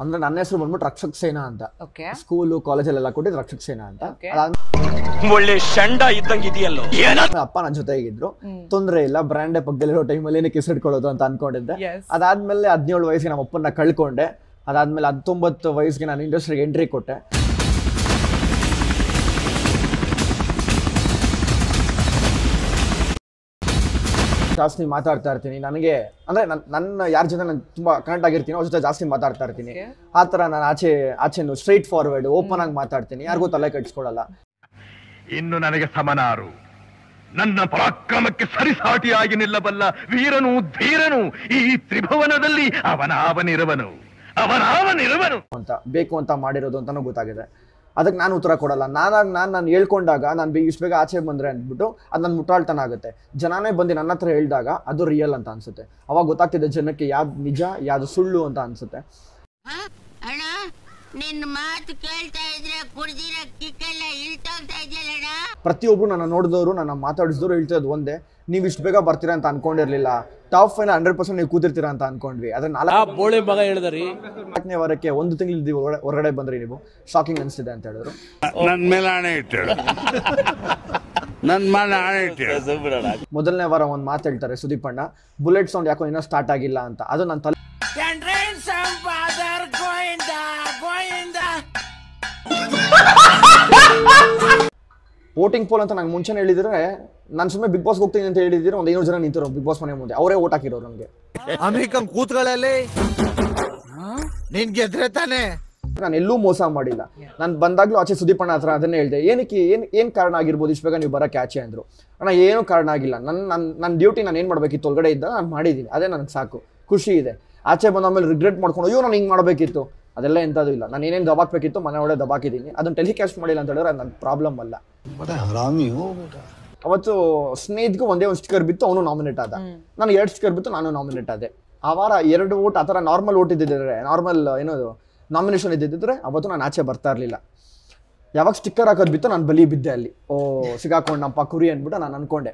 ಅಂದ್ರೆ ನನ್ನ ಹೆಸರು ಬಂದ್ಬಿಟ್ಟು ರಕ್ಷಕ್ ಸೇನಾ ಅಂತ. ಸ್ಕೂಲು ಕಾಲೇಜಲ್ಲೆಲ್ಲ ಕೊಟ್ಟಿದ್ದು ರಕ್ಷಕ್ ಸೇನಾ ಅಂತ. ಒಳ್ಳೆ ಶಂಡ ಇದ್ದಂಗೆ ಇದೆಯಲ್ಲೋ. ಅಪ್ಪ ನನ್ನ ಜೊತೆಗಿದ್ರು, ತೊಂದ್ರೆ ಇಲ್ಲ, ಬ್ರ್ಯಾಂಡೆ ಪಕ್ಕದಲ್ಲಿರೋ ಟೈಮಲ್ಲಿ ಏನಕ್ಕೆ ಹೆಸರಿಟ್ಕೊಳ್ಳೋದು ಅಂತ ಅನ್ಕೊಂಡಿದ್ದೆ. ಅದಾದ್ಮೇಲೆ 17 ವಯಸ್ಸಿಗೆ ನಮ್ಮ ಅಪ್ಪನ ಕಳ್ಕೊಂಡೆ. ಅದಾದ್ಮೇಲೆ 19 ವಯಸ್ಸಿಗೆ ನಾನು ಇಂಡಸ್ಟ್ರಿಗೆ ಎಂಟ್ರಿ ಕೊಟ್ಟೆ. ಜಾಸ್ತಿ ಮಾತಾಡ್ತಾ ಇರ್ತೀನಿ. ನನಗೆ ಅಂದ್ರೆ ನನ್ನ ಯಾರ ಜೊತೆ ನಾನು ತುಂಬಾ ಕನೆಕ್ಟ್ ಆಗಿರ್ತೀನಿ ಅವ್ರ ಜೊತೆ ಜಾಸ್ತಿ ಮಾತಾಡ್ತಾ ಇರ್ತೀನಿ. ಆ ತರ ನಾನು ಆಚೆನು ಸ್ಟ್ರೈಟ್ ಫಾರ್ವರ್ಡ್ ಓಪನ್ ಆಗಿ ಮಾತಾಡ್ತೀನಿ, ಯಾರಿಗೂ ತಲೆ ಕೆಡಿಸ್ಕೊಳ್ಳಲ್ಲ. ಇನ್ನು ನನಗೆ ಸಮನಾರು, ನನ್ನ ಪರಾಕ್ರಮಕ್ಕೆ ಸರಿಸಾಟಿಯಾಗಿ ನಿಲ್ಲಬಲ್ಲ ವೀರನು ಧೀರನು ಈ ತ್ರಿಭುವನದಲ್ಲಿ ಅವನಾವನಿರುವನು ಅಂತ ಬೇಕು ಅಂತ ಮಾಡಿರೋದು ಅಂತಾನು ಗೊತ್ತಾಗಿದೆ. ಅದಕ್ಕೆ ನಾನು ಉತ್ತರ ಕೊಡಲ್ಲ. ನಾನು ಹೇಳ್ಕೊಂಡಾಗ ನಾನು ಇಷ್ಟು ಬೇಗ ಆಚೆ ಬಂದ್ರೆ ಅಂದ್ಬಿಟ್ಟು ಅದು ನನ್ನ ಮುಟ್ಟಾಳ್ತನ ಆಗುತ್ತೆ. ಜನನೇ ಬಂದು ನನ್ನ ಹತ್ರ ಹೇಳಿದಾಗ ಅದು ರಿಯಲ್ ಅಂತ ಅನ್ಸುತ್ತೆ. ಅವಾಗ ಗೊತ್ತಾಗ್ತಿದೆ ಜನಕ್ಕೆ ಯಾವ್ದು ನಿಜ ಯಾವ್ದು ಸುಳ್ಳು ಅಂತ ಅನ್ಸುತ್ತೆ. ಪ್ರತಿಯೊಬ್ರು ನನ್ನ ನೋಡಿದವರು ನನ್ನ ಮಾತಾಡಿಸಿದವರು ಹೇಳ್ತಿರೋದು ಒಂದೇ, ನೀವು ಇಷ್ಟು ಬೇಗ ಬರ್ತೀರಾ ಅಂತ ಅನ್ಕೊಂಡಿರ್ಲಿಲ್ಲ, ಟಾಪ್ 100% ನೀವು ಕೂತಿರ್ತೀರಾ ಅಂತ ಅನ್ಕೊಂಡ್ವಿ. ಅದ್ರ 4ನೇ ವಾರಕ್ಕೆ 1 ತಿಂಗಳು ಹೊರಗಡೆ ಬಂದ್ರಿ ನೀವು, ಶಾಕಿಂಗ್ ಅನ್ಸ್ತಿದೆ ಅಂತ ಹೇಳಿದ್ರು. ಮೊದಲನೇ ವಾರ ಒಂದು ಮಾತು ಹೇಳ್ತಾರೆ ಸುದೀಪ್ ಅಣ್ಣ, ಬುಲೆಟ್ ಸೌಂಡ್ ಯಾಕೋ ಇನ್ನೂ ಸ್ಟಾರ್ಟ್ ಆಗಿಲ್ಲ ಅಂತ. ಅದು ನನ್ನ ತಲೆ ವೋಟಿಂಗ್ ಪೋಲ್ ಅಂತ ನಂಗೆ ಮುಂಚೆನೆ ಹೇಳಿದ್ರೆ, ನಾನು ಸುಮ್ಮನೆ ಬಿಗ್ ಬಾಸ್ ಹೋಗ್ತೀನಿ ಅಂತ ಹೇಳಿದ್ರೆ ಒಂದು 500 ಜನ ನಿಂತಿರೋ ಬಿಗ್ ಬಾಸ್ ಮನೆ ಮುಂದೆ, ಅವರೇ ಓಟ್ ಹಾಕಿರೋರು ನಮಗೆ. ಅಮೆರಿಕನ್ ಕೂತ್ಗಳಲ್ಲಿ ಗೆದ್ರೆ ತಾನೆ. ನಾನು ಎಲ್ಲೂ ಮೋಸ ಮಾಡಿಲ್ಲ. ನಾನು ಬಂದಾಗ್ಲೂ ಆಚೆ ಸುದೀಪ್ ಅಣ್ಣ ಹತ್ರ ಅದನ್ನೇ ಹೇಳಿದೆ, ಏನಕ್ಕೆ ಏನ್ ಕಾರಣ ಆಗಿರ್ಬೋದು ಇಷ್ಟು ಬೇಗ ನೀವು ಬರೋಕ್ಕೆ ಆಚೆ ಅಂದ್ರು. ಅಣ್ಣ ಏನೂ ಕಾರಣ ಆಗಿಲ್ಲ, ನನ್ನ ಡ್ಯೂಟಿ ನಾನು ಏನು ಮಾಡಬೇಕಿತ್ತು ಒಳಗಡೆ ಇದ್ದ ನಾನು ಮಾಡಿದ್ದೀನಿ, ಅದೇ ನನಗೆ ಸಾಕು, ಖುಷಿ ಇದೆ. ಆಚೆ ಬಂದಾದ್ಮೇಲೆ ರಿಗ್ರೆಟ್ ಮಾಡ್ಕೊಂಡು ಅಯ್ಯೋ ನಾನು ಹಿಂಗೆ ಮಾಡಬೇಕಿತ್ತು ಅದೆಲ್ಲ ಎಂಥದ್ದು ಇಲ್ಲ. ನಾನು ಏನೇನು ದಬಾಕ್ಬೇಕಿತ್ತು ಮನೆ ಒಳಗೆ ದಬಾಕಿದ್ದೀನಿ, ಅದನ್ನು ಟೆಲಿಕಾಸ್ಟ್ ಮಾಡಿಲ್ಲ ಅಂತ ಹೇಳಿದ್ರೆ ನನ್ನ ಪ್ರಾಬ್ಲಮ್ ಅಲ್ಲ. ಅವತ್ತು ಸ್ನೇಹಿತಗೂ ಒಂದೇ ಒಂದು ಸ್ಟಿಕರ್ ಬಿತ್ತು, ಅವನು ನಾಮಿನೇಟ್ ಆದ. ನಾನು 2 ಸ್ಟಿಕರ್ ಬಿತ್ತು, ನಾನು ನಾಮಿನೇಟ್ ಆದೆ. ಆ ವಾರ 2 ವೋಟ್ ಆ ಥರ ನಾರ್ಮಲ್ ವೋಟ್ ಇದ್ದಿದ್ರೆ, ನಾರ್ಮಲ್ ಏನೋದು ನಾಮಿನೇಷನ್ ಇದ್ದಿದ್ರೆ ಅವತ್ತು ನಾನು ಆಚೆ ಬರ್ತಾ ಇರಲಿಲ್ಲ. ಯಾವಾಗ ಸ್ಟಿಕ್ಕರ್ ಹಾಕೋದು ಬಿತ್ತು ನಾನು ಬಲಿ ಬಿದ್ದೆ ಅಲ್ಲಿ. ಸಿಗಾಕೊಂಡಪ್ಪ ಕುರಿ ಅಂದ್ಬಿಟ್ಟು ನಾನು ಅನ್ಕೊಂಡೆ.